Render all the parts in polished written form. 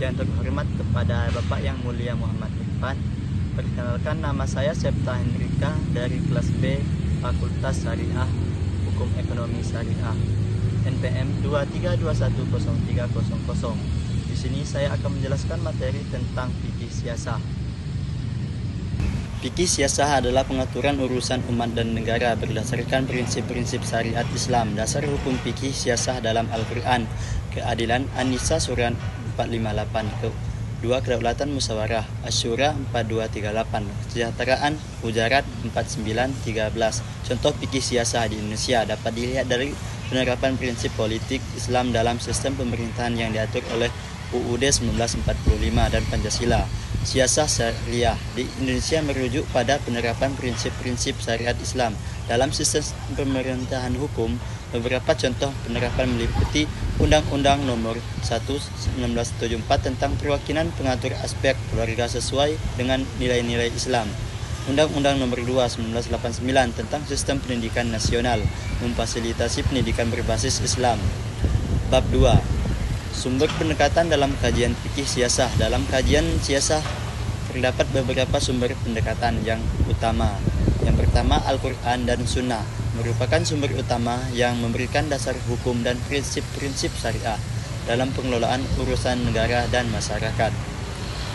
Yang terhormat kepada Bapak yang mulia Muhammad Irfan. Perkenalkan, nama saya Septa Hendrika dari kelas B Fakultas Syariah Hukum Ekonomi Syariah NPM 23210300. Di sini saya akan menjelaskan materi tentang fikih siasah. Fikih siasah adalah pengaturan urusan umat dan negara berdasarkan prinsip-prinsip syariat Islam. Dasar hukum fikih siasah dalam Al-Quran: keadilan, An-Nisa surah 458. Kedua, kedaulatan musyawarah, Asy-Syura 4238. Kesejahteraan, Hujarat 4913. Contoh fikih siasah di Indonesia dapat dilihat dari penerapan prinsip politik Islam dalam sistem pemerintahan yang diatur oleh UUD 1945 dan Pancasila. Siasah syariah di Indonesia merujuk pada penerapan prinsip-prinsip syariat Islam dalam sistem pemerintahan hukum. Beberapa contoh penerapan meliputi Undang-Undang Nomor 1/1974 tentang perwakilan pengatur aspek keluarga sesuai dengan nilai-nilai Islam. Undang-Undang Nomor 2/1989 tentang sistem pendidikan nasional, memfasilitasi pendidikan berbasis Islam. Bab 2. Sumber pendekatan dalam kajian fikih siasah. Dalam kajian siasah terdapat beberapa sumber pendekatan yang utama. Yang pertama, Al-Quran dan Sunnah merupakan sumber utama yang memberikan dasar hukum dan prinsip-prinsip syariah dalam pengelolaan urusan negara dan masyarakat.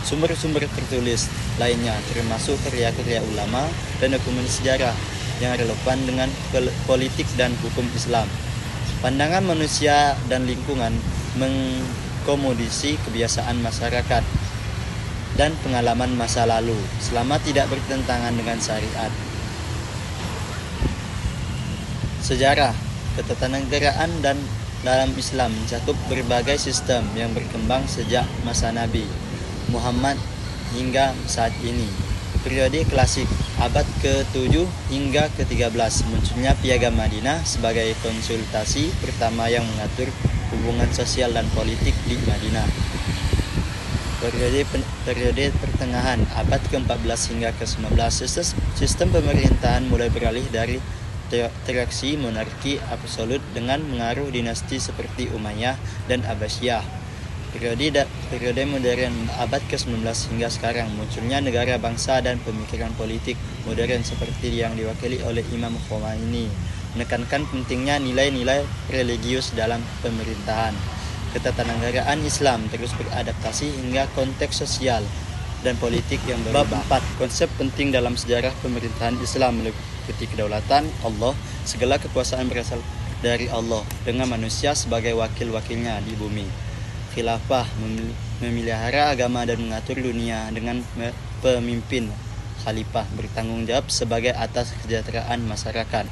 Sumber-sumber tertulis lainnya termasuk karya-karya ulama dan dokumen sejarah yang relevan dengan politik dan hukum Islam. Pandangan manusia dan lingkungan mengkomodisi kebiasaan masyarakat dan pengalaman masa lalu selama tidak bertentangan dengan syariat. Sejarah ketatanegaraan dan dalam Islam mencakup berbagai sistem yang berkembang sejak masa Nabi Muhammad hingga saat ini. Periode klasik abad ke-7 hingga ke-13, munculnya Piagam Madinah sebagai konsultasi pertama yang mengatur hubungan sosial dan politik di Madinah. Periode pertengahan abad ke-14 hingga ke-19, sistem pemerintahan mulai beralih dari teokrasi monarki absolut dengan mengaruh dinasti seperti Umayyah dan Abbasiyah. Periode modern abad ke-19 hingga sekarang, munculnya negara bangsa dan pemikiran politik modern seperti yang diwakili oleh Imam Khomeini, menekankan pentingnya nilai-nilai religius dalam pemerintahan. Ketatanegaraan Islam terus beradaptasi hingga konteks sosial dan politik yang berubah. Bab 4. Konsep penting dalam sejarah pemerintahan Islam meliputi kedaulatan Allah. Segala kekuasaan berasal dari Allah dengan manusia sebagai wakil-wakilnya di bumi. Khilafah memelihara agama dan mengatur dunia dengan pemimpin khalifah bertanggung jawab sebagai atas kesejahteraan masyarakat.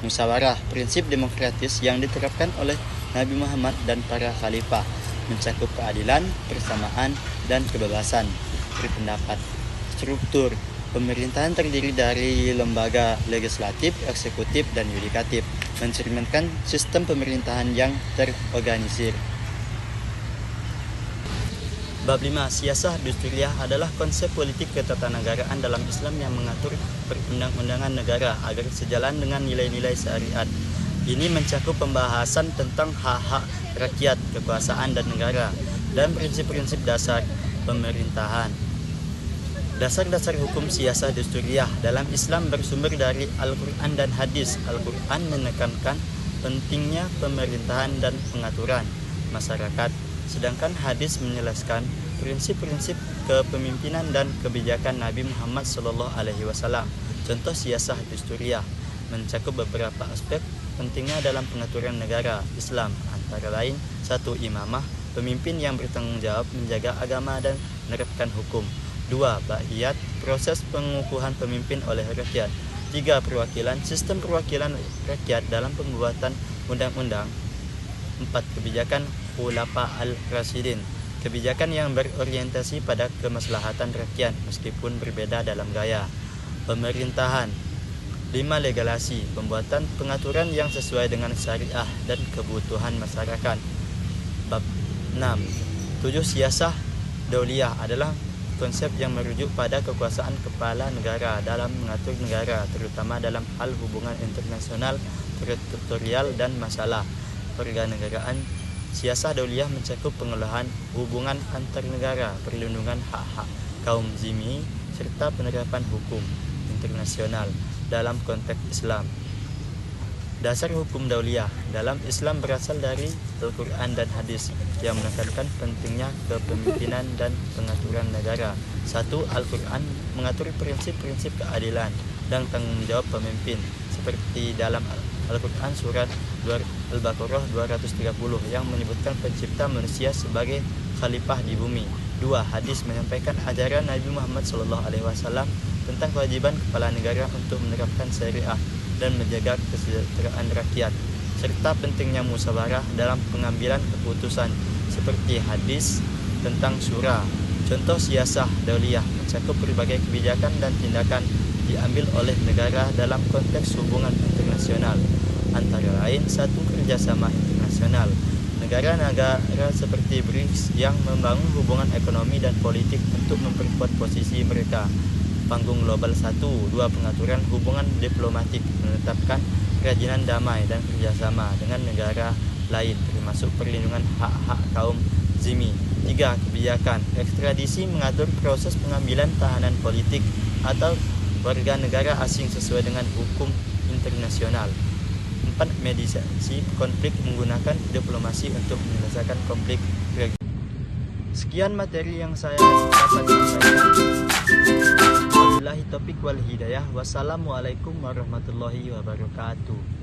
Musyawarah, prinsip demokratis yang diterapkan oleh Nabi Muhammad dan para khalifah, mencakup keadilan, persamaan, dan kebebasan berpendapat. Struktur pemerintahan terdiri dari lembaga legislatif, eksekutif, dan yudikatif, mencerminkan sistem pemerintahan yang terorganisir. Bab 5. Siasah dusturiah adalah konsep politik ketatanegaraan dalam Islam yang mengatur perundang-undangan negara agar sejalan dengan nilai-nilai syariat. Ini mencakup pembahasan tentang hak-hak rakyat, kekuasaan dan negara, dan prinsip-prinsip dasar pemerintahan. Dasar-dasar hukum siasah dusturiah dalam Islam bersumber dari Al-Quran dan hadis. Al-Quran menekankan pentingnya pemerintahan dan pengaturan masyarakat, sedangkan hadis menjelaskan prinsip-prinsip kepemimpinan dan kebijakan Nabi Muhammad SAW. Contoh siasah dusturiah mencakup beberapa aspek pentingnya dalam pengaturan negara Islam, antara lain: 1. Imamah, pemimpin yang bertanggung jawab menjaga agama dan menerapkan hukum. 2. Ba'iyat, proses pengukuhan pemimpin oleh rakyat. 3. Perwakilan, sistem perwakilan rakyat dalam pembuatan undang-undang. 4. Kebijakan Khulafa al-Rasyidin, kebijakan yang berorientasi pada kemaslahatan rakyat meskipun berbeda dalam gaya. Pemerintahan. 5. Legalasi, pembuatan pengaturan yang sesuai dengan syariah dan kebutuhan masyarakat. Bab 6. 7. Siasah dauliyah adalah konsep yang merujuk pada kekuasaan kepala negara dalam mengatur negara, terutama dalam hal hubungan internasional, teritorial, dan masalah pernegaraan Siasah dauliyah mencakup pengolahan hubungan antar negara, perlindungan hak-hak kaum zimmi, serta penerapan hukum internasional dalam konteks Islam. Dasar hukum dauliyah dalam Islam berasal dari Al-Quran dan Hadis yang menekankan pentingnya kepemimpinan dan pengaturan negara. 1. Al-Quran mengatur prinsip-prinsip keadilan dan tanggung jawab pemimpin seperti dalam Al-Quran surat Al-Baqarah 230 yang menyebutkan pencipta manusia sebagai khalifah di bumi. 2. Hadis menyampaikan ajaran Nabi Muhammad SAW tentang kewajiban kepala negara untuk menerapkan syariah dan menjaga kesejahteraan rakyat, serta pentingnya musyawarah dalam pengambilan keputusan seperti hadis tentang syura. Contoh siasah dauliyah mencakup berbagai kebijakan dan tindakan diambil oleh negara dalam konteks hubungan internasional, antara lain 1. Kerjasama internasional. Negara-negara seperti BRICS yang membangun hubungan ekonomi dan politik untuk memperkuat posisi mereka. Panggung global 1. 2. Pengaturan hubungan diplomatik, menetapkan kerajinan damai dan kerjasama dengan negara lain, termasuk perlindungan hak-hak kaum zimmi. 3. Kebijakan ekstradisi, mengatur proses pengambilan tahanan politik atau warga negara asing sesuai dengan hukum internasional. 4. Mediasi konflik, menggunakan diplomasi untuk menyelesaikan konflik. Sekian materi yang saya dapat sampaikan. Wabillahi taufiq wal hidayah. Wassalamualaikum warahmatullahi wabarakatuh.